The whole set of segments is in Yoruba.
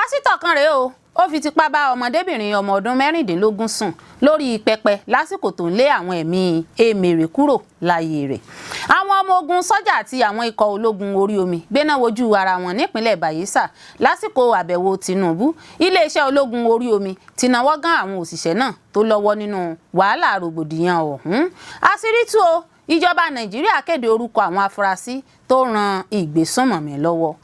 pásítọ̀ kan rèé o ó fi tipá bá ọmọdébìnrin ọmọ ọdún mẹ́rìndínlógún sùn lórí pẹpẹ lásìkò tó ń lé àwọn ẹ̀mí èmèrè kúrò láyé rẹ̀. Àwọn ọmọ ogun sọ́jà àti àwọn ikọ̀ ológun orí omi gbéná wojú ara wọn nípínlẹ̀ Bayelsa lásìkò àbẹ̀wò Tinubu. Iléeṣẹ́ ológun orí omi ti nawọ́ gán àwọn òṣìṣẹ́ náà tó lọ́wọ́ nínú wàhálà rògbòdìyàn ọ̀hún. Àṣírí tú o, ìjọba Nàìjíríà kéde orúkọ àwọn afurasí tó ran ìgbésùnmọ̀mí lọ́wọ́.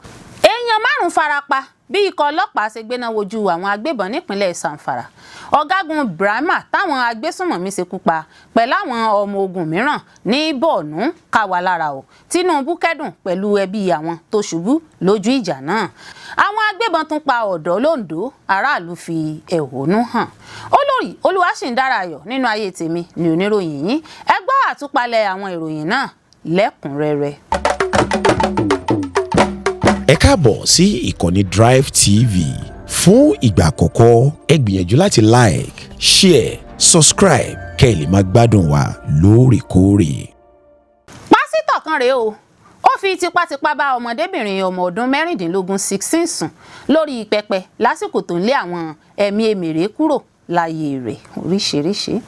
Èèyàn 5 farapa bí ikọ̀ ọlọ́pàá ṣe gbéná wojú àwọn agbébọn nípínlẹ̀ Zamfara. Ọ̀gágun Brahma táwọn agbésùnmọ̀mí ṣekú pa pẹ̀lú àwọn ọmọ ogun mìíràn ní Borno ká wa lára o. Tinubu kẹ́dùn pẹ̀lú ẹbí àwọn tó ṣubú lójú ìjà náà. Àwọn agbébọn tún pa ọ̀dọ́ l'Ondo, aráàlú fi ẹ̀hónú hàn. Olórí Olúwaṣìndáráyọ̀ nínú ayé tèmi ni oníròyìn yín. Ẹ gbọ́ àtúpalẹ̀ àwọn ìròyìn náà lẹ́kùnrẹ́rẹ́. Ẹ káàbọ̀ sí ìkànnì Drive TV. Fún ìgbà àkọ́kọ́, ẹ gbìyànjú láti like, share, subscribe kẹ́ ẹ lè máa gbádùn wa lóòrèkóòrè. Pásítọ̀ kan rèé o ó fi tipátipá bá ọmọdébìnrin ọmọ ọdún mẹ́rìndínlógún 16 sùn lórí pẹpẹ lásìkò tó ń lé àwọn ẹ̀mí èmèrè kúrò láyé rẹ̀ oríṣiríṣi.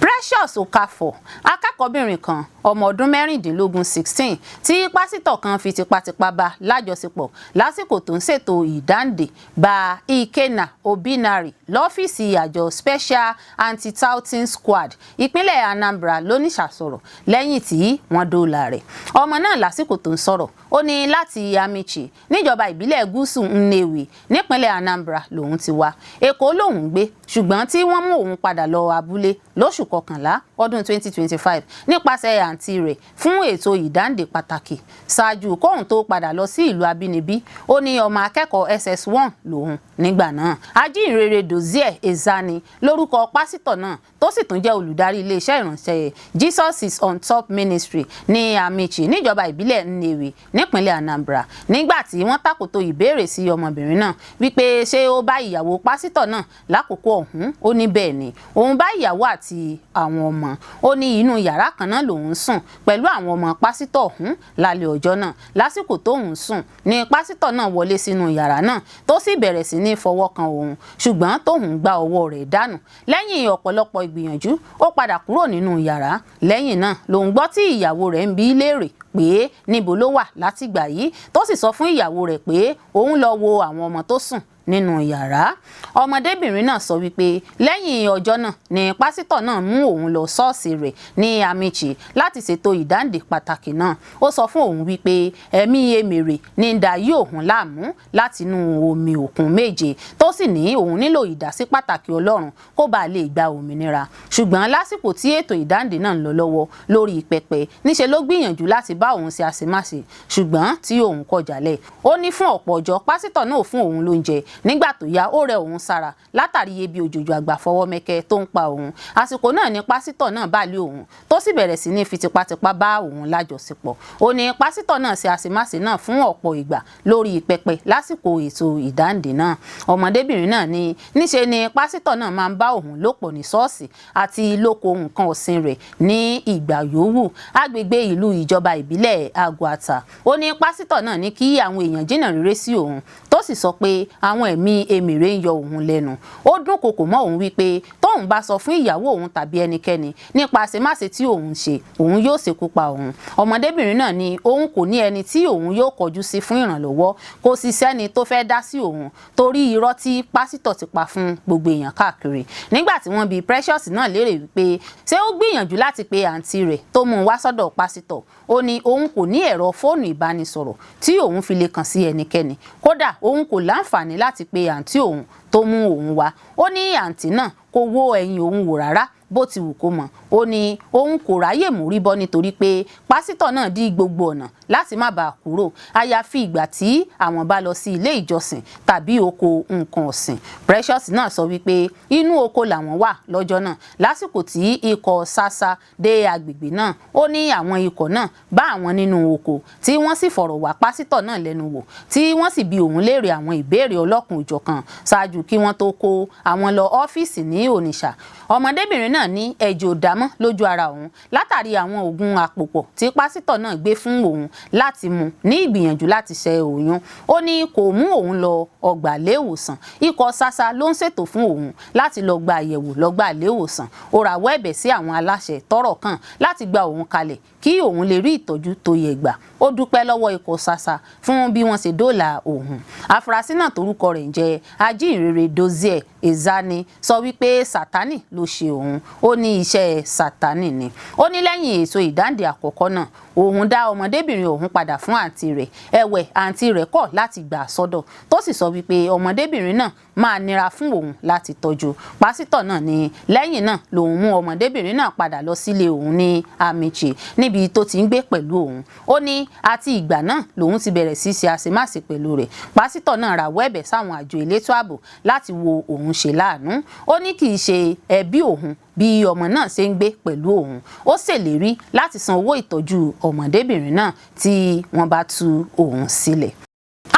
Precious Okafor, akẹ́kọ̀ọ́bìnrin kan ọmọ ọdún mẹ́rìndínlógún 16 tí pásítọ̀ kan fi tipátipá bá lájọṣepọ̀ lásìkò tó ń ṣètò ìdáǹdè bá Ikenna Obinari lọ́fíìsì àjọ Special Anti-Touting Squad ìpínlẹ̀ Anambra lóníṣàsọ̀rọ̀ lẹ́yìn tí wọ́n dóòlà rẹ̀. Ọmọ náà lásìkò tó ń sọ̀rọ̀ ó ní láti Amichi níjọba ìbílẹ̀ gúúsù Nnewi nípínlẹ̀ Anambra lòun ti wá. Èkó lòun gbé ṣùgbọ́n tí wọ́n mú òun padà lọ abúlé lóṣù kọkànlá ọdún 2025 nípasẹ̀ àǹtí rẹ̀ fún ètò ìdáǹdè pàtàkì. Ṣáájú kóhun tó padà lọ sí ìlú abínibí ó ní ọmọ akẹ́kọ̀ọ́ SS1 lòun nígbà náà. Ajínrere Dozie Ezani lórúkọ pásítọ̀ náà tó sì tún jẹ́ olùdarí iléeṣẹ́ ìránṣẹ́ Jesus is on Top Ministry ní Amichi níjọba ìbílẹ̀ Nnewi nípínlẹ̀ Anambra nígbà tí wọ́n tàkòtò ìbéèrè sí ọmọbìnrin náà wípé ṣé ó bá ìyàwó pásítọ̀ náà lákòókò ọ̀hún. Ó ní bẹ́ẹ̀ ni òun bá ìyàwó àti àwọn ọmọ. Ó ní inú yàrá kan náà lòun sùn pẹ̀lú àwọn ọmọ pásítọ̀ ọ̀hún lálẹ́ ọjọ́ náà. Lásìkò tóun sùn ni pásítọ̀ náà wọlé sínú yàrá náà tó sì bẹ̀rẹ̀ sí ní fọwọ́ kan òun ṣùgbọ́n tóun gba ọwọ́ rẹ̀ dànù. Lẹ́yìn ọ̀pọ̀lọpọ̀ ìgbìyànjú ó padà kúrò nínú yàrá. Lẹ́yìn náà lòun gbọ́ tí ìyàwó rẹ̀ ń bi léèrè pé níbo ló wà látìgbà yìí tó sì sọ fún ìyàwó rẹ̀ pé òun lọ wo àwọn ọmọ tó sùn nínú yàrá. Ọmọdébìnrin náà sọ wípé lẹ́yìn ọjọ́ náà ni pásítọ̀ náà mú òun lọ ṣọ́ọ̀ṣì rẹ̀ ní Amichi láti ṣètò ìdáǹdè pàtàkì náà. Ó sọ fún òun wípé ẹ̀mí èmèrè ní ń da yí òun láàmú látinú omi òkun méje tó sì ní òun nílò ìdásí pàtàkì Ọlọ́run kó bàa lè gba òmìnira. Ṣùgbọ́n lásìkò tí ètò ìdáǹdè náà ń lọ lọ́wọ́ lórí pẹpẹ níṣe ló gbìyànjú láti bá òun ṣe àṣemáṣe ṣùgbọ́n tí òun kọ̀ jálẹ̀. Ó ní fún ọ̀pọ̀ ọjọ́ pásítọ̀ náà fún òun lóúnjẹ. Nígbà tó yá ó rẹ òun sára látàrí ebi òjòjò àgbà fọwọ́ mẹ́kẹ́ tó ń pa òun. Àsìkò náà ni pásítọ̀ náà bá lé òun tó sì bẹ̀rẹ̀ sí ní fi tipátipá bá òun lájọṣepọ̀. Ó ní pásítọ̀ náà ṣe àṣemáṣe náà fún ọ̀pọ̀ ìgbà lórí pẹpẹ lásìkò ètò ìdáǹdè náà. Ọmọdébìnrin náà ní níṣe ni pásítọ̀ náà máa ń bá òun lòpọ̀ ní ṣọ́ọ̀ṣì àti lóko nǹkan ọ̀sìn rẹ̀ ní ìgbà yòówù agbègbè ìlú ìjọba ìbílẹ̀ Agwata. Ó ní pásítọ̀ náà ní kí àwọn èèyàn jìnnà rere sí òun tó sì sọ pé àwọn ẹ̀mí èmèrè ń yọ òun lẹ́nu. Ó dúnkokò mọ́ òun wípé tóun bá sọ fún ìyàwó òun tàbí ẹnikẹ́ni nípa àṣemáṣe tí òun ṣe òun yóò ṣekú pa òun. Ọmọdébìnrin náà ní òun kò ní ẹni tí òun yóò kọjú sí fún ìrànlọ́wọ́ kò sì sẹ́ni tó fẹ́ dá sí òun torí irọ́ tí pásítọ̀ ti pa fún gbogbo èèyàn káàkiri. Nígbà tí wọ́n bi Precious náà léèrè wípé ṣé ó gbìyànjú láti pe àǹtí rẹ̀ tó mú un wá sọ́dọ̀ pásítọ̀, ó ní òun kò ní ẹ̀rọ fóònù ìbánisọ̀rọ̀ tí òun fi lè kàn sí ẹnikẹ́ni. Kódà òun kò láǹfààní láti pe àǹtí òun tó mú òun wá. Ó ní àǹtí náà kò wo ẹ̀yìn òun wò rárá bó ti wù kó mọ̀. Ó ní òun kò ráyè mórí bọ́ nítorí pé pásítọ̀ náà dí gbogbo ọ̀nà láti má bàa kúrò àyàfi ìgbà tí àwọn bá lọ sí ilé ìjọsìn tàbí oko nǹkan ọ̀sìn. Precious náà sọ wípé inú oko làwọn wà lọ́jọ́ náà lásìkò tí ikọ̀ sásá dé agbègbè náà. Ó ní àwọn ikọ̀ náà bá àwọn nínú oko tí wọ́n sì fọ̀rọ̀ wá pásítọ̀ náà lẹ́nu wò tí wọ́n sì bi òun léèrè àwọn ìbéèrè ọlọ́kùnjọ̀kan ṣáájú kí wọ́n tó kó àwọn lọ ọ́fíìsì ní Onitsha. Ọmọdébìnrin náà ní ẹ̀jẹ̀ ò dá mọ́ lójú ara òun látàrí àwọn oògùn àpòpọ̀ tí pásítọ̀ náà gbé fún òun láti mu ní ìgbìyànjú láti ṣẹ́ oyún. Ó ní kò mú òun lọ ọgbà iléèwòsàn, ikọ̀ sasa ló ń ṣètò fún òun láti lọ gba àyẹ̀wò lọ́gbà iléèwòsàn. Ó rawọ́ ẹ̀bẹ̀ sí àwọn aláṣẹ tọ́rọ̀ kàn láti gba òun kalẹ̀ kí òun lè rí ìtọ́jú tó yẹ gbà. Ó dúpẹ́ lọ́wọ́ ikọ̀ sasa fún bí wọ́n ṣe dóòlà òun. Afurasí náà torúkọ rẹ̀ ń jẹ́ Ajínrere Dozie Ezani sọ wípé Sátánì ló ṣe òun. Ó ní iṣẹ́ Sátánì ni. Ó ní lẹ́yìn èso ìdáǹdè àkọ́kọ́ náà òun dá ọmọdébìnrin òun padà fún àǹtí rẹ̀. Ẹ̀wẹ̀ àǹtí rẹ̀ kọ̀ láti gbà sọ́dọ̀ tó sì sọ wípé ọmọdébìnrin náà máa nira fún òun láti tọ́jú. Pásítọ̀ náà ní lẹ́yìn náà lòun mú ọmọdébìnrin náà padà lọ sílé òun ní Amichi níbi tó ti ń gbé pẹ̀lú òun. Ó ní àti ìgbà náà lòun ti bẹ̀rẹ̀ sí ṣe àṣemáṣe pẹ̀lú rẹ̀. Pásítọ̀ náà rawọ́ ẹ̀bẹ̀ sáwọn àjọ elétò ààbò láti wo òun ṣe láàánú. Ó ní kì í ṣe ẹbí òun bí ọmọ náà ṣe ń gbé pẹ̀lú òun. Ó ṣèlérí láti san owó ìtọ́jú ọmọdébìnrin náà tí wọ́n bá tú òun sílẹ̀.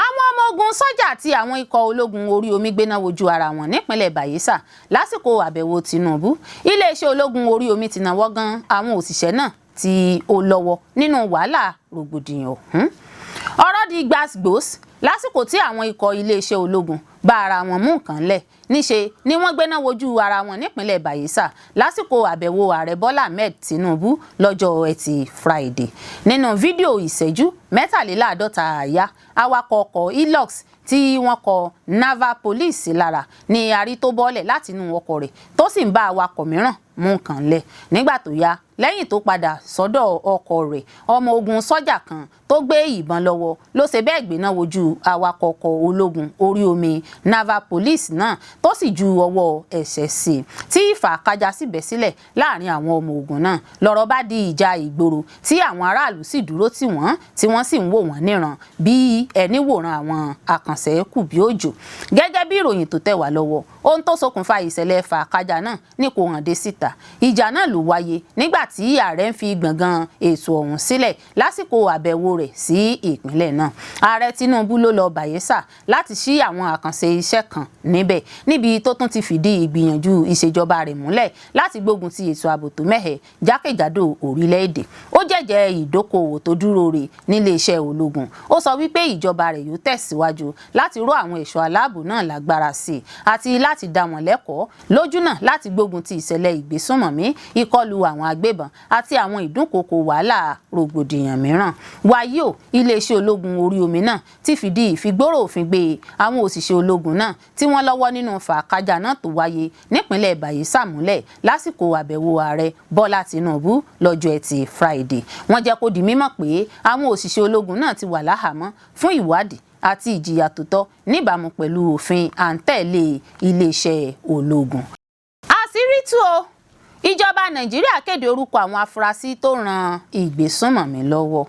Àwọn ọmọ ogun sọ́jà àti àwọn ikọ̀ ológun orí omi gbéná wojú ara wọn nípínlẹ̀ Bayelsa lásìkò àbẹ̀wò Tinubu. Iléeṣẹ́ ológun orí omi ti náwó gan àwọn òṣìṣẹ́ náà tí ó lọ́wọ́ nínú wàhálà rògbòdìyàn ọ̀hún. Ọ̀rọ̀ di gbàsgbòs lásìkò tí àwọn ikọ̀ iléeṣẹ́ ológun bá ara wọn mú nǹkan lẹ̀ níṣe ni wọ́n gbéná wojú ara wọn nípínlẹ̀ Bayelsa lásìkò àbẹ̀wò ààrẹ Bọ́lá Ahmed Tinubu lọ́jọ́ Ẹtì Friday. Nínú fídíò ìṣẹ́jú 43 àyá awakọ̀ ọkọ̀ Hilux tí wọ́n kọ Naval Police lára ni arí tó bọ́lẹ̀ látinú ọkọ̀ rẹ̀ tó sì ń bá awakọ̀ mìíràn mú nǹkan lẹ̀. Nígbà tó yá lẹ́yìn tó padà sọ́dọ̀ ọkọ̀ rẹ̀ ọmọ ogun sọ́jà kan tó gbé ìbọn lọ́wọ́ ló ṣe bẹ́ẹ̀ gbéná wojú awakọ̀ ọkọ̀ ológun orí omi Naval Police náà tó sì ju ọwọ́ ẹ̀ṣẹ̀ sí i tí ìfàkájà sì bẹ́ sílẹ̀ láàrin àwọn ọmọ ogun náà. Lọ́rọ̀ bá di ìjà ìgboro tí àwọn aráàlú sì dúró tì wọ́n tí wọ́n sì ń wò wọ́n níran bí ẹni wòran àwọn àkànṣe kù bí òjò. Gẹ́gẹ́ bí ìròyìn tó tẹ̀ wá lọ́wọ́ ohun tó ṣokùnfà ìṣẹ̀lẹ̀ ìfàkájà náà ni kò hàn dé síta. Ìjà náà ló wáyé nígbà tí ààrẹ ń fi gbọ̀ngàn ètò ọ̀hún sílẹ̀ lásìkò àbẹ̀wò rẹ̀ sí ìpínlẹ̀ náà. Ààrẹ Tinubu ló lọ Bayelsa láti ṣí àwọn àkànṣe iṣẹ́ kan níbẹ̀ níbi tó tún ti fìdí ìgbìyànjú ìṣèjọba rẹ̀ múlẹ̀ láti gbógun ti ètò ààbò tó mẹ́hẹ̀ jákèjádò orílẹ̀-èdè. Ó jẹ́jẹ́ ìdókòwò tó dúró re nílé iṣẹ́ ológun. Ó sọ wípé ìjọba rẹ̀ yóò tẹ̀síwájú láti ró àwọn ẹ̀ṣọ́ aláàbò náà lágbára sí i àti láti dá wọn lẹ́kọ̀ọ́ lójúnà láti gbógun ti ìṣẹ̀lẹ̀ ìgbésùnmọ̀mí, ìkọlù àwọn agbébọn àti àwọn ìdúnkokò wàhálà rògbòdìyàn mìíràn. Wàyí o, iléeṣẹ́ ológun orí omi náà ti fìdí ìfigbóró òfin gbé àwọn òṣìṣẹ́ ológun náà tí wọ́n lọ́wọ́ nínú fàákájà náà tó wáyé nípínlẹ̀ Bayelsa múlẹ̀ lásìkò àbẹ̀wò ààrẹ Bọ́lá Tinubu lọ́jọ́ Ẹtì Friday. Wọ́n jẹ́ kó di mímọ̀ pé àwọn òṣìṣẹ́ ológun náà ti wà láhàámọ́ fún ìwádìí àti ìjìyà tó tọ́ níbàámu pẹ̀lú òfin à ń tẹ̀lé iléeṣẹ́ ológun. Àṣírí tú o, ìjọba Nàìjíríà kéde orúkọ àwọn afurasí tó ran ìgbésùnmọ̀mí lọ́wọ́.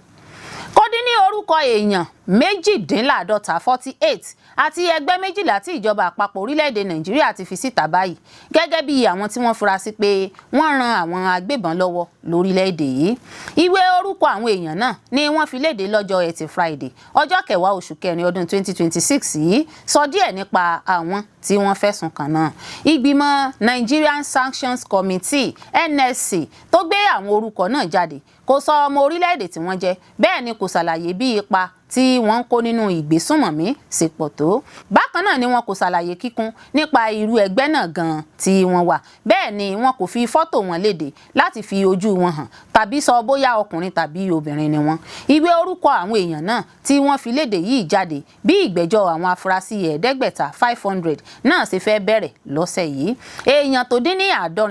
Kò dín ní orúkọ èèyàn 48 àti ẹgbẹ́ 12 tí ìjọba àpapọ̀ orílẹ̀-èdè Nàìjíríà ti fi síta báyìí gẹ́gẹ́ bí àwọn tí wọ́n fura sí pé wọ́n ran àwọn agbébọn lọ́wọ́ lórílẹ̀-èdè yìí. Ìwé orúkọ àwọn èèyàn náà ni wọ́n fi léde lọ́jọ́ Ẹtì Friday ọjọ́ 10 oṣù kẹrin ọdún 2026 yìí sọ díẹ̀ nípa àwọn tí wọ́n fẹ̀sùn kàn náà. Ìgbìmọ̀ Nigerian Sanctions Committee NSC tó gbé àwọn orúkọ náà jáde kò sọ ọmọ orílẹ̀-èdè tí wọ́n jẹ́ bẹ́ẹ̀ ni kò ṣàlàyé bí ipa tí wọ́n ń kó nínú ìgbésùnmọ̀mí ṣe pọ̀ tó. Bákan náà ni wọn kò ṣàlàyé kíkún nípa irú ẹgbẹ́ náà gan tí wọ́n wà. Bẹ́ẹ̀ ni wọn kò fi fọ́tò wọn léde láti fi ojú wọn hàn tàbí sọ bóyá ọkùnrin tàbí obìnrin ni wọ́n. Ìwé orúkọ àwọn èèyàn náà tí wọ́n fi léde yìí jáde bí ìgbẹ́jọ́ àwọn afurasí 500 náà ṣe fẹ́ bẹ̀rẹ̀ lọ́sẹ̀ yìí. Èèyàn tó dín ní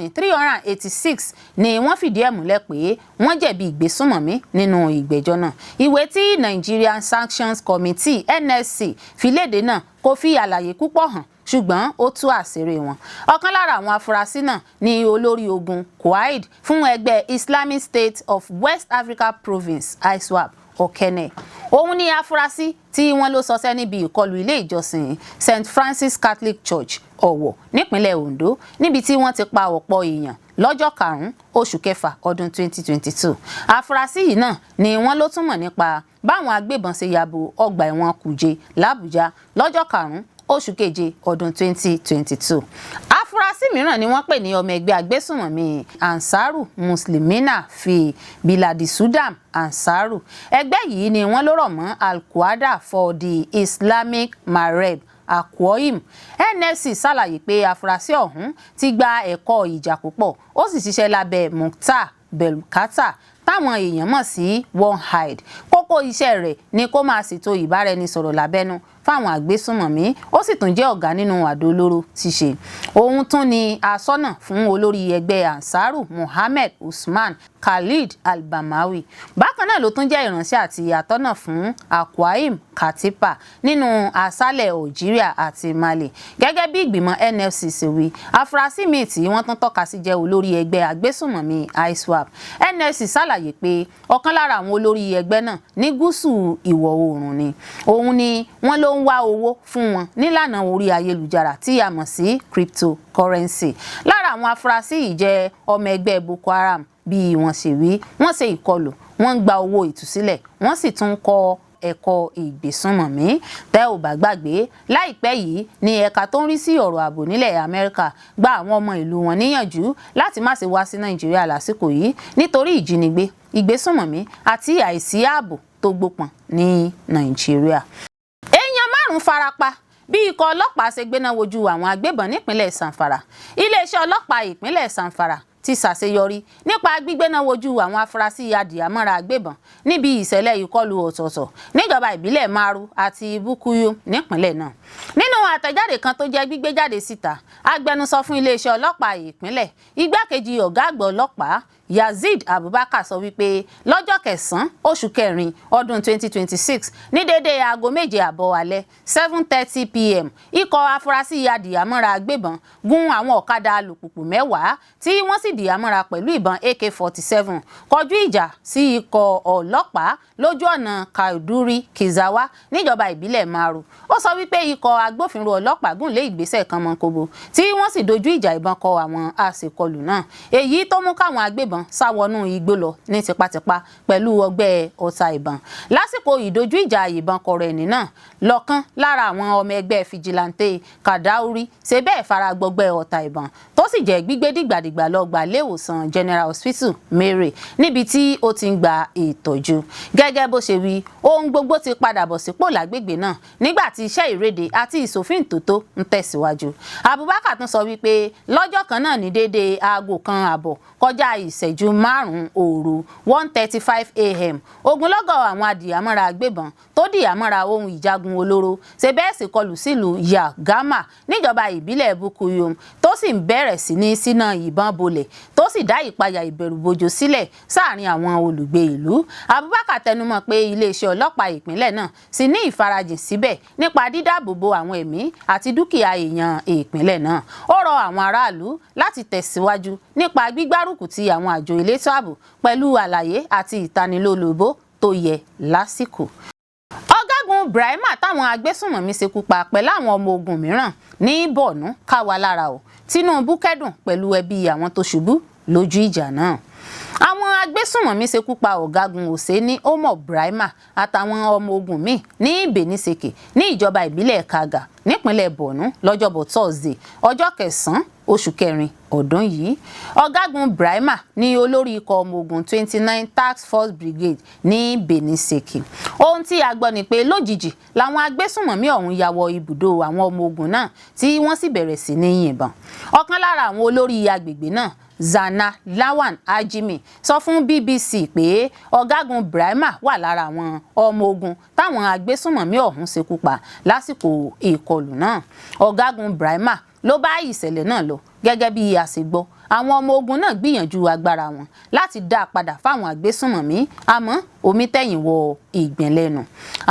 386 ni wọ́n fìdí ẹ̀ múlẹ̀ pé wọ́n jẹ̀bi ìgbésùnmọ̀mí nínú ìgbẹ́jọ́ náà. Ìwé tí Nigerian Sanctions Committee NSC fi léde náà kò fi àlàyé púpọ̀ hàn ṣùgbọ́n ó tú àṣírí wọn. Ọ̀kan lára àwọn afurasí náà ni olórí ogun Quaid fún ẹgbẹ́ Islamic State of West Africa Province ISWAP Okene. Òun ni afurasí tí wọ́n ló ṣọṣẹ́ níbi ìkọlù ilé ìjọsìn St Francis Catholic Church Ọ̀wọ̀ nípínlẹ̀ Ondo níbi tí wọ́n ti pa ọ̀pọ̀ èèyàn lọ́jọ́ 5 oṣù kẹfà ọdún 2022. Afurasí yìí náà ni wọ́n ló túmọ̀ nípa báwọn agbébọn ṣe yabo ọgbà ẹ̀wọ̀n Kùjé l'Àbújá lọ́jọ́ 5 oṣù keje ọdún 2022. Afurasí afurasí mìíràn ni wọ́n pè ní ọmọ ẹgbẹ́ agbésùnmọ̀mí Ansaru Muslimina fi Biladi Sudan Ansaru. ẹgbẹ́ yìí ni wọ́n ló rọ̀ mọ́ Al-Qaeda for the Islamic Maghreb Akwoim. NSC ṣàlàyé pé afurasí ọ̀hún ti gba ẹ̀kọ́ ìjà púpọ̀ ó sì ṣiṣẹ́ lábẹ́ Mukhtar Belkata táwọn èèyàn mọ̀ sí One Hide. kókó iṣẹ́ rẹ̀ ni kó máa ṣètò ìbáraẹnisọ̀rọ̀ lábẹ́nú fáwọn agbésùnmọ̀mí ó sì tún jẹ́ ọ̀gá nínú àdó olóró ṣíṣe. òun tún ni aṣọ́nà fún olórí ẹgbẹ́ Ansaru Mohammed Usman Khalid Al-Bamawi. bákan náà ló tún jẹ́ ìránṣẹ́ àti atọ́nà fún Akwaim Katipa nínú aṣálẹ̀ Algeria àti Mali. gẹ́gẹ́ bí ìgbìmọ̀ NFC ṣe wí, afurasí míì tí wọ́n tún tọ́ka sí jẹ́ olórí ẹgbẹ́ agbésùnmọ̀mí ISWAP. NFC ṣàlàyé pé ọ̀kan lára àwọn olórí ẹgbẹ́ náà ní gúúsù ìwọ̀ oòrùn ni. òun ni wọ́n ló ń wá owó fún wọn nílànà orí ayélujára tí a mọ̀ sí cryptocurrency. lára àwọn afurasí yìí jẹ́ ọmọ ẹgbẹ́ Boko Haram. bí wọ́n ṣe wí, wọ́n ṣe ìkọlù, wọ́n ń gba owó ìtúsílẹ̀, wọ́n sì tún kọ́ ẹ̀kọ́ ìgbésùnmọ̀mí. tẹ́ ò bá gbàgbé, láìpẹ́ yìí ni ẹ̀ka tó ń rí sí ọ̀rọ̀ ààbò nílẹ̀ Amẹ́ríkà gba àwọn ọmọ ìlú wọn níyànjú láti má ṣe wá sí Nàìjíríà lásìkò yìí nítorí ìjínigbé, ìgbésùnmọ̀mí àti àìsí ààbò tó gbópọn ní Nàìjíríà. èèyàn márùn-ún farapa bí ikọ̀ ọlọ́pàá ṣe gbéná wojú àwọn agbébọn nípínlẹ̀ Zamfara. iléeṣẹ́ ọlọ́pàá ìpínlẹ̀ Zamfara ti ṣàṣeyọrí nípa gbígbéná wojú àwọn afurasí adìyàmọ́ra agbébọn níbi ìṣẹ̀lẹ̀ ìkọlù ọ̀tọ̀ọ̀tọ̀ níjọba ìbílẹ̀ Maru àti Bukuyu nípínlẹ̀ náà. nínú àtẹ̀jáde kan tó jẹ́ gbígbé jáde síta, agbẹnusọ fún iléeṣẹ́ ọlọ́pàá ìpínlẹ̀, igbákejì ọ̀gá àgbà ọlọ́pàá Yazid Abubakar sọ wípé lọ́jọ́ 9 oṣù kẹrin ọdún 2026 ní déédéé aago 7:30 alẹ́ 7:30 PM ikọ̀ afurasí adìyàmọ́ra agbébọn gún àwọn ọ̀kadà alùpùpù 10 tí wọ́n sì dìyàmọ́ra pẹ̀lú ìbọn AK-47 kọjú ìjà sí ikọ̀ ọlọ́pàá lójú ọ̀nà Kauduri Kizawa níjọba ìbílẹ̀ Maru. ó sọ wípé ikọ̀ agbófinró ọlọ́pàá gùn lé ìgbésẹ̀ kan mọ́kóbó tí wọ́n sì dojú ìjà ìbọn kọ àwọn aṣèkọlù náà, èyí tó mú káwọn agbébọn sáwọnú igbó lọ ní tipátipá pẹ̀lú ọgbẹ́ ọta ìbọn. lásìkò ìdojú ìjà ìbọn kọrọ ẹni náà, lọ́kàn lára àwọn ọmọ ẹgbẹ́ fìjìláńtẹ́ Kadauri ṣe bẹ́ẹ̀ fara gbọgbẹ́ ọta ìbọn tó sì jẹ́ gbígbé dìgbàdìgbà lọ gbà léwòsàn General Hospital Mary níbi tí ó ti ń gba ìtọ́jú. gẹ́gẹ́ bó ṣe wí, ohun gbogbo ti padà bọ̀ sípò lágbègbè náà nígbà tí iṣẹ́ ìrédè àti ìṣòfíntótó ń tẹ̀síwájú. Abubakar tún sọ wípé lọ́jọ́ kan náà ní déédéé aago 1:00 kọjá ìṣẹ́jú 5 òru 1:35 AM ogunlọ́gọ̀ àwọn adìyàmọ́ra agbébọn tó dìyàmọ́ra ohun ìjagun olóró ṣe bẹ́ẹ̀ sì kọlù sílùú Yagama níjọba ìbílẹ̀ Bukuyu tó sì ń bẹ̀rẹ̀ sí ní síná ìbọn bolẹ̀ tó sì dá ìpayà ìbẹ̀rùbojo sílẹ̀ sáàrin àwọn olùgbé ìlú. Abubakar tẹnumọ́ pé iléeṣẹ́ ọlọ́pàá ìpínlẹ̀ náà sì ní ìfarajìn síbẹ̀ nípa dídáàbòbò àwọn ẹ̀mí àti dúkìá èèyàn ìpínlẹ̀ náà. ó rọ àwọn aráàlú láti tẹ̀síwájú nípa gbígbárùkù ti àwọn àjọ elétò ààbò pẹ̀lú àlàyé àti ìtanilólobó tó yẹ lásìkò. ọ̀gágun Brahima táwọn agbésùnmọ̀mí ṣekú pa pẹ̀lú àwọn ọmọ ogun mìíràn ní Borno ká wa lára o. Tinubu kẹ́dùn pẹ̀lú ẹbí àwọn tó ṣubú lójú ìjà náà. àwọn agbésùnmọ̀mí ṣekú pa ọ̀gágun Hosseini Omar Brahima àtàwọn ọmọ ogun míì ní Benin-Seke ní ìjọba ìbílẹ̀ Kaga nípínlẹ̀ Borno lọ́jọ́bọ̀ Thursday ọjọ́ 9 oṣù kẹrin ọdún yìí. ọ̀gágun Brahima ní olórí ikọ̀ ọmọ ogun 29 Task Force Brigade ní Benin-Seke. ohun tí a gbọ́ ni pé lójijì làwọn agbésùnmọ̀mí ọ̀hún ya wọ ibùdó àwọn ọmọ ogun náà tí wọ́n sì bẹ̀rẹ̀ sí ní yìnbọn. ọ̀kan lára àwọn olórí agbègbè náà, Zana Lawan Ajimi, sọ fún BBC pé ọ̀gágun Brahima wà lára àwọn ọmọ ogun táwọn agbésùnmọ̀mí ọ̀hún ṣekú pa lásìkò ìkọlù náà. ọ̀gágun Brahima ló bá ìṣẹ̀lẹ̀ náà lọ. gẹ́gẹ́ bí a ṣe gbọ́, àwọn ọmọ ogun náà gbìyànjú agbára wọn láti dá a padà fáwọn agbésùnmọ̀mí, àmọ́ omi tẹ̀yìn wọ ìgbín lẹ́nu.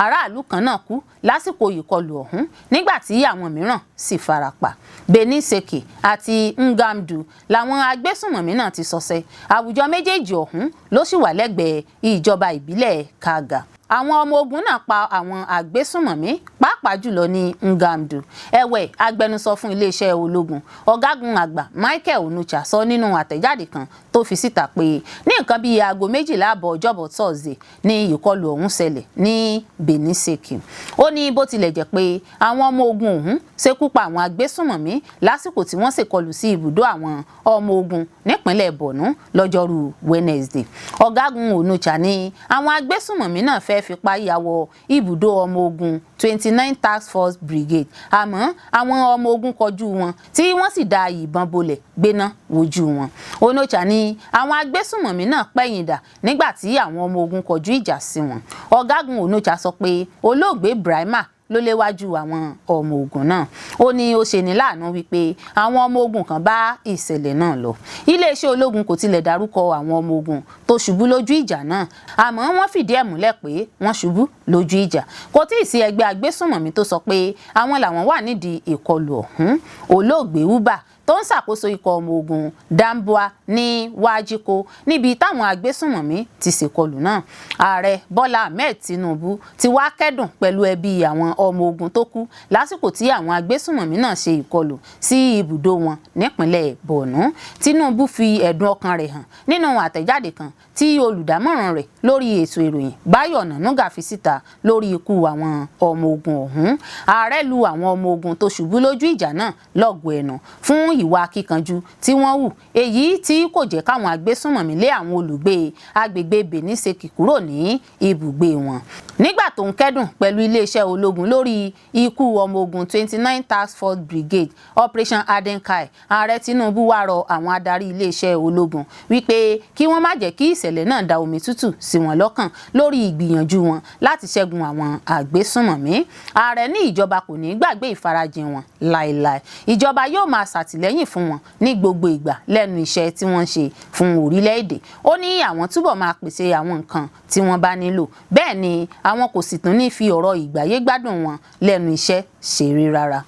aráàlú kan náà kú lásìkò ìkọlù ọ̀hún nígbà tí àwọn mìíràn sì farapa. Benin-Seke àti Ngamdu làwọn agbésùnmọ̀mí náà ti ṣọṣẹ́. àwùjọ méjèèjì ọ̀hún ló sì wà lẹ́gbẹ̀ẹ́ ìjọba ìbílẹ̀ Kaga. àwọn ọmọ ogun náà pa àwọn àgbésùnmọ̀mí pàápàá jùlọ ní Ngamdu. Ẹ̀wẹ̀, agbẹnusọ fún iléeṣẹ́ ológun ọ̀gágun àgbà Michael Onucha sọ nínú àtẹ̀jáde kan tó fi síta pé ní nǹkan bíi aago 12 ààbọ̀ ọjọ́bọ̀ Thursday ní ìkọlù ọ̀hún ṣẹlẹ̀ ní Benin Seki. Ó ní bó tilẹ̀ jẹ́ pé àwọn ọmọ ogun ọ̀hún ṣekú pa àwọn agbésùnmọ̀mí lásìkò tí wọ́n ṣèkọlù sí ibùdó àwọn ọmọ ogun nípínlẹ̀ Borno lọ́jọ́rú Wednesday. Ọ̀gágun Onucha ní àwọn agbésùnmọ̀mí náà fẹ́ fipá ya wọ ibùdó ọmọ ogun 29 Task Force Brigade, àmọ́ àwọn ọmọ ogun kọjú wọn tí wọ́n sì da ìbọn bolẹ̀ gbéná wojú wọn. Onucha ní àwọn agbésùnmọ̀mí náà pẹ̀yìn dà nígbà tí àwọn ọmọ ogun kọjú ìjà sí wọn. Ọ̀gágun Onucha sọ pé olóògbé Brahima ló léwájú àwọn ọmọ ogun náà. Ó ní ó ṣe ní láàánú wípé àwọn ọmọ ogun kan bá ìṣẹ̀lẹ̀ náà lọ. Iléeṣẹ́ ológun kò tilẹ̀ dárúkọ àwọn ọmọ ogun tó ṣubú lójú ìjà náà, àmọ́ wọ́n fìdí ẹ̀ múlẹ̀ pé wọ́n ṣubú lójú ìjà. Kò tí ì sí ẹgbẹ́ agbésùnmọ̀mí tó sọ pé àwọn làwọn wà nídìí ìkọlù ọ̀hún. Olóògbé Uba tó ń ṣàkóso ikọ̀ ọmọ ogun Damboa ní Wajiko níbi táwọn agbésùnmọ̀mí ti ṣèkọlù náà. Ààrẹ Bọ́lá Ahmed Tinubu ti wá kẹ́dùn pẹ̀lú ẹbí àwọn ọmọ ogun tó kú lásìkò tí àwọn agbésùnmọ̀mí náà ṣe ìkọlù sí ibùdó wọn nípínlẹ̀ Borno. Tinubu fi ẹ̀dùn ọkàn rẹ̀ hàn nínú àtẹ̀jáde kan tí olùdámọ̀ràn rẹ̀ lórí ètò ìròyìn Báyọ̀ Nànúgà fi síta lórí ikú àwọn ọmọ ogun ọ̀hún. Ààrẹ lu àwọn ọmọ ogun tó ṣubú lójú ìjà náà lọ́gọ ẹnu fún ìwà akíkanjú tí wọ́n hù, èyí tí kò jẹ́ káwọn agbésùnmọ̀mí lé àwọn olùgbé agbègbè Benin Seki kúrò ní ibùgbé wọn. Nígbà tó ń kẹ́dùn pẹ̀lú iléeṣẹ́ ológun lórí ikú ọmọ ogun 29 Task Force Brigade Operation Adenkai, Ààrẹ Tinubu wá rọ àwọn adarí iléeṣẹ́ ológun wípé kí wọ́n má jẹ́ kí ìṣẹ̀lẹ̀ náà da omi tútù sí wọn lọ́kàn lórí ìgbìyànjú wọn láti ṣẹ́gun àwọn àgbésùnmọ̀mí. Ààrẹ ní ìjọba kò ní gbàgbé ìfarajìn wọn láéláé. Ìjọba yóò máa ṣàtìlẹ́yìn fún wọn ní gbogbo ìgbà lẹ́nu iṣẹ́ tí wọ́n ń ṣe fún orílẹ̀-èdè. Ó ní àwọn túbọ̀ máa pèsè àwọn nǹkan tí wọ́n bá nílò. Bẹ́ẹ̀ ni àwọn kò sì tún ní fi ọ̀rọ̀ ìgbáyégbádùn wọn lẹ́nu iṣẹ́ ṣeré rárá.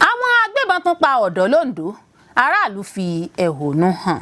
Àwọn agbébọn tún pa ọ̀dọ́ l'Ondo, aráàlú fi ẹ̀hónú hàn.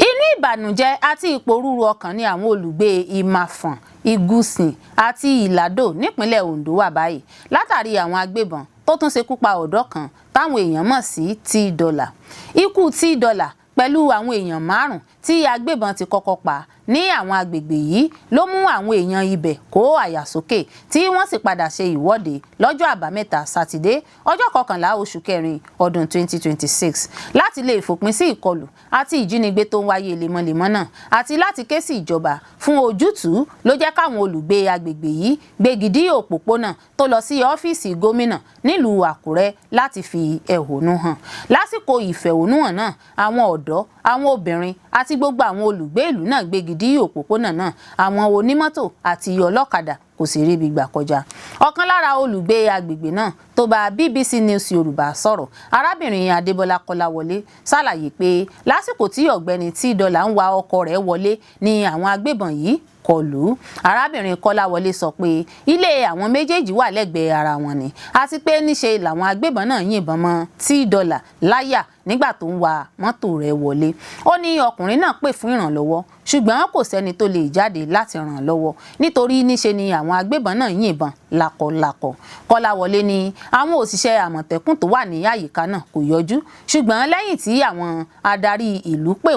Inú ìbànújẹ́ àti ìpòrúru ọkàn ni àwọn olùgbé Ìmàfọ̀n, Ìgúsìn àti Ìlàdò nípínlẹ̀ Ondo wà báyìí látàrí àwọn agbébọn tó tún ṣekú pa ọ̀dọ́ kan táwọn èèyàn mọ̀ sí T-Dollar. Ikú T-Dollar pẹ̀lú àwọn èèyàn 5 tí agbébọn ti kọ́kọ́ pa ní àwọn agbègbè yìí ló mú àwọn èèyàn ibẹ̀ kó àyà sókè tí wọ́n sì padà ṣe ìwọ́de lọ́jọ́ àbámẹ́ta Sátidé ọjọ́ 11 oṣù kẹrin ọdún 2026 láti lè fòpin sí ìkọlù àti ìjínigbé tó ń wáyé lemọ́lemọ́ náà àti láti ké sí ìjọba fún ojútùú ló jẹ́ káwọn olùgbé agbègbè yìí gbégidí òpópónà tó lọ sí ọ́fíìsì gómìnà nílùú Àkúrẹ́ láti fi ẹ̀hónú hàn. Lásìkò ìfẹ̀hónúhàn náà, àwọn ọ̀dọ́, àwọn obìnrin àti gbogbo àwọn olùgbé ìlú náà gbégidí òpópónà náà. Àwọn onímọ́tò àti ọlọ́kadà kò sì ríbi gbà kọjá. Ọ̀kan lára olùgbé agbègbè náà tó bá BBC News Yorùbá sọ̀rọ̀, arábìnrin Adébọ́lá Kọ́láwọlé ṣàlàyé pé lásìkò tí ọ̀gbẹ́ni T-Dollar ń wa ọkọ̀ rẹ̀ wọlé ni àwọn agbébọn yìí kọlù. Arábìnrin Kọ́láwọlé sọ pé ilé àwọn méjèèjì wà lẹ́gbẹ̀ẹ́ ara wọn ni àti pé níṣe làwọn agbébọn náà yìnbọn mọ́ T-Dollar láyà nígbà tó ń wa mọ́tò rẹ̀ wọlé. Ó ní ọkùnrin náà pè fún ìrànlọ́wọ́ ṣùgbọ́n kò sẹ́ni tó lè jáde láti ràn lọ́wọ́ nítorí níṣe ni àwọn agbébọn náà yìnbọn lákọlákọ. Kọ́láwọlé ní àwọn òṣìṣẹ́ Àmọ̀tẹ́kùn tó wà ní àyíká náà kò yọjú ṣùgbọ́n lẹ́yìn tí àwọn adarí ìlú pè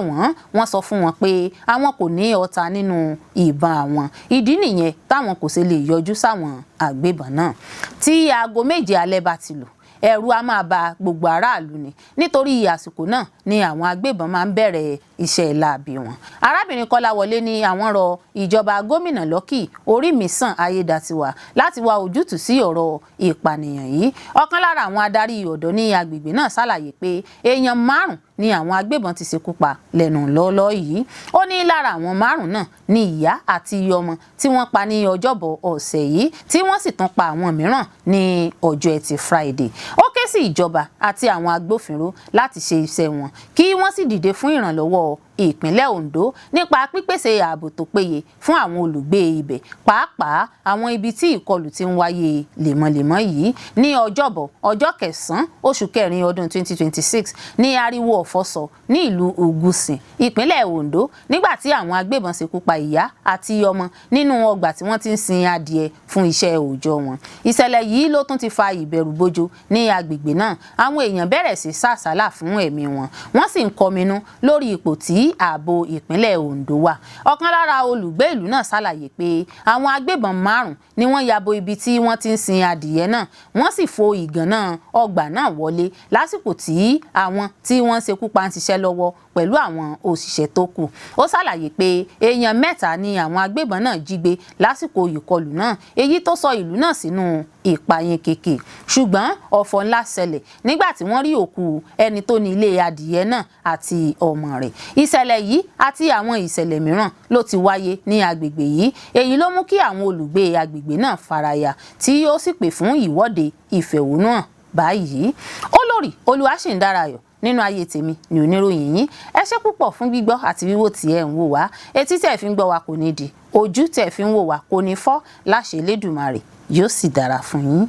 wọ́n sọ fún wọn pé àwọn kò ní ọta nínú ìbọn àwọn. Ìdí nìyẹn táwọn kò ṣe lè yọjú sáwọn agbébọn náà. Tí aago 7 alẹ́ bá ti lù, ẹ̀rù a máa ba gbogbo aráàlú ni nítorí àsìkò náà ni àwọn agbébọn máa ń bẹ̀rẹ̀ iṣẹ́ láabi wọn. Arábìnrin Kọ́láwọlé ní àwọn rọ ìjọba gómìnà Lucky Orímisàn Ayédàtiwà láti wá ojútùú sí ọ̀rọ̀ ìpànìyàn yìí. Ọ̀kan lára àwọn adarí ọ̀dọ́ ní agbègbè náà ṣàlàyé pé èèyàn 5 ni àwọn agbébọn ti ṣekú pa lẹ́nu lọ́ọ́lọ́ yìí. Ó ní lára àwọn 5 náà ni ìyá àti ọmọ tí wọ́n pa ní ọjọ́bọ̀ ọ̀sẹ̀ yìí tí wọ́n sì tún pa àwọn mìíràn ní ọjọ́ Ẹtì Friday. Ó ké sí ìjọba àti àwọn agbófinró láti ṣe iṣẹ́ wọn kí wọ́n sì dìde fún ìrànlọ́wọ́ ìpínlẹ̀ Ondo nípa pípèsè ààbò tó péye fún àwọn olùgbé ibẹ̀ pàápàá àwọn ibi tí ìkọlù ti ń wáyé lemọ́lemọ́ yìí. Ní ọjọ́bọ̀ ọjọ́ kẹsàn-án oṣù kẹrin ọdún 2026 ní ariwo ọ̀fọ̀ sọ ní ìlú Ògùsìn ìpínlẹ̀ Ondo nígbà tí àwọn agbébọn ṣekú pa ìyá àti ọmọ nínú ọgbà tí wọ́n ti ń sin adìẹ fún iṣẹ́ òòjọ́ wọn. Ìṣẹ̀lẹ̀ yìí ló tún ti fa ìbẹ̀rùbojo ní agbègbè náà. Àwọn èèyàn bẹ̀rẹ̀ sí sàsálà fún ẹ̀mí wọn, wọ́n sì ń kọminú lórí ipò tí ààbò ìpínlẹ̀ Ondo wà. Ọ̀kan lára olùgbé ìlú náà ṣàlàyé pé àwọn agbébọn 5 ni wọ́n yabo ibi tí wọ́n ti ń sin adìẹ náà, wọ́n sì fo ìgànná ọgbà náà wọlé lásìkò tí àwọn tí wọ́n ṣekú pa ń ṣiṣẹ́ lọ́wọ́ pẹ̀lú àwọn òṣìṣẹ́ tó kù. Ó ṣàlàyé pé èèyàn 3 ni àwọn agbébọn náà jí gbé lásìkò ìkọlù náà, èyí tó sọ ìlú náà sínú ìpayín keke. Ṣùgbọ́n ọ̀fọ̀ ńlá ṣẹlẹ̀ nígbà tí wọ́n rí òkú ẹni tó ní ilé adìẹ náà àti ọmọ rẹ̀. Ìṣẹ̀lẹ̀ yìí àti àwọn ìṣẹ̀lẹ̀ mìíràn ló ti wáyé ní agbègbè yìí, èyí ló mú kí àwọn olùgbé agbègbè náà faraya tí ó sì pè fún ìwọ́de ìfẹ̀hónúhàn báyìí. Olórí Olúwaṣìndáráyọ̀ nínú ayé tèmi ni oníròyìn yín. Ẹ ṣé púpọ̀ fún gbígbọ́ àti wíwò tí ẹ ń wò wá. Etí tẹ́ fi ń gbọ́ wa kò ní di, ojú tẹ́ fi ń wò wá kò ní fọ́ láṣẹ Elédùmarè, yóò sì dára fún yín.